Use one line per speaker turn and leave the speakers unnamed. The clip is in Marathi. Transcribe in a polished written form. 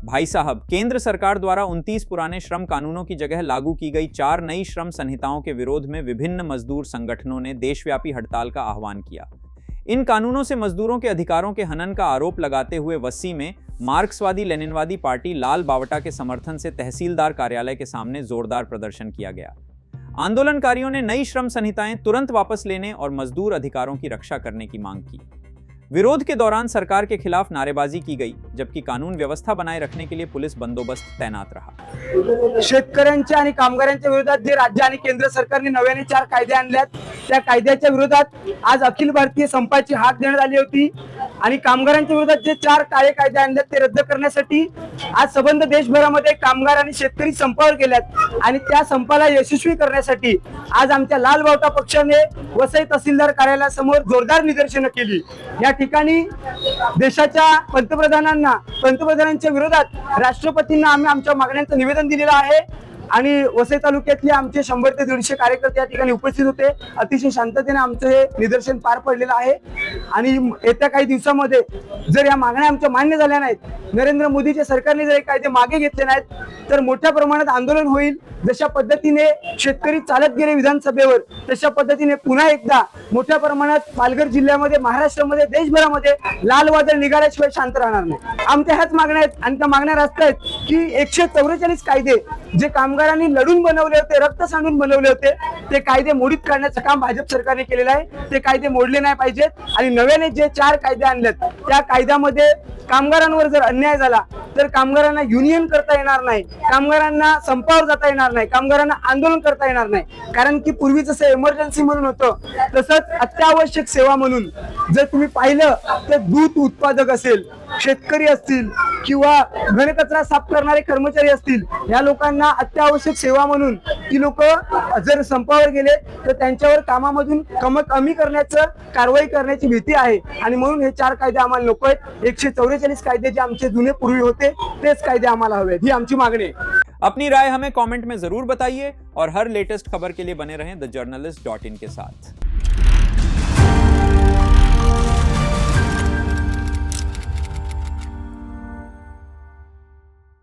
भाई साहब, केंद्र सरकार द्वारा 29 पुराने श्रम कानूनों की जगह लागू की गई 4 नई श्रम संहिताओं के विरोध में विभिन्न मजदूर संगठनों ने देशव्यापी हड़ताल का आह्वान किया। इन कानूनों से मजदूरों के अधिकारों के हनन का आरोप लगाते हुए वस्सी में मार्क्सवादी लेनिनवादी पार्टी लाल बावटा के समर्थन से तहसीलदार कार्यालय के सामने जोरदार प्रदर्शन किया गया। आंदोलनकारियों ने नई श्रम संहिताएं तुरंत वापस लेने और मजदूर अधिकारों की रक्षा करने की मांग की। विरोध के दौरान सरकार के खिलाफ नारेबाजी की गई, जबकि कानून व्यवस्था बनाए रखने के लिए पुलिस बंदोबस्त तैनात रहा।
शेतकऱ्यांच्या आणि कामगारांच्या विरोधात जे राज्य आणि केंद्र सरकारने नव्याने 4 कायदे आणल्यात, त्या कायद्याच्या विरोधात आज अखिल भारतीय संपाची हाक देण्यात आली होती आणि कामगारांच्या विरोधात जे 4 काळे कायदे आणलेत ते रद्द करण्यासाठी आज सबंध देशभरामध्ये कामगार आणि शेतकरी संपावर गेल्यात आणि त्या संपाला यशस्वी करण्यासाठी आज आमच्या लाल बावटा पक्षाने वसई तहसीलदार कार्यालयासमोर जोरदार निदर्शनं केली। या ठिकाणी देशाच्या पंतप्रधानांच्या विरोधात राष्ट्रपतींना आम्ही आमच्या मागण्यांचं निवेदन दिलेलं आहे आणि वसई तालुक्यातले आमचे 100 ते 150 कार्यकर्ते या ठिकाणी उपस्थित होते। अतिशय शांततेने आमचं हे निदर्शन पार पडलेलं आहे आणि येत्या काही दिवसामध्ये जर या मागण्या आमच्या मान्य झाल्या नाहीत, नरेंद्र मोदीच्या सरकारने जर हे कायदे मागे घेतले नाहीत, तर मोठ्या प्रमाणात आंदोलन होईल। जशा पद्धतीने शेतकरी चालत गेले विधानसभेवर, तशा पद्धतीने पुन्हा एकदा मोठ्या प्रमाणात पालघर जिल्ह्यामध्ये, महाराष्ट्रामध्ये, देशभरामध्ये लाल वादळ निघाल्याशिवाय शांत राहणार नाही। आमच्या ह्याच मागण्या आहेत आणि त्या मागण्या रास्त आहेत की 144 कायदे जे कामगारांनी लढून बनवले होते, रक्त सांडून बनवले होते, ते कायदे मोडीत काढण्याचं काम भाजप सरकारने केलेलं आहे। ते कायदे मोडले नाही पाहिजेत आणि नव्याने जे 4 कायदे आणलेत त्या कायद्यामध्ये कामगारांवर जर अन्याय झाला तर कामगारांना युनियन करता येणार नाही, कामगारांना संपावर जाता येणार नाही, कामगारांना आंदोलन करता येणार नाही। कारण की पूर्वी जसं इमर्जन्सी म्हणून होतं तसंच अत्यावश्यक सेवा म्हणून जर तुम्ही पाहिलं तर दूध उत्पादक असेल, शेतकरी असतील किंवा घनकचरा साफ करणारे कर्मचारी असतील, या लोकांना अत्यावश्यक सेवा म्हणून ती लोक जर संपावर गेले तर त्यांच्यावर कामामधून कमी करण्याचं कारवाई करण्याची भीती आहे आणि म्हणून हे 4 कायदे आम्हाला नको आहेत। 144 कायदे जे आमचे जुने पूर्वी होते तेच कायदे आम्हाला हवे, ही आमची मागणी आहे।
अपनी राय हमें कमेंट में जरूर बताइए और हर लेटेस्ट खबर के लिए बने रहें thejurnalist.in के साथ।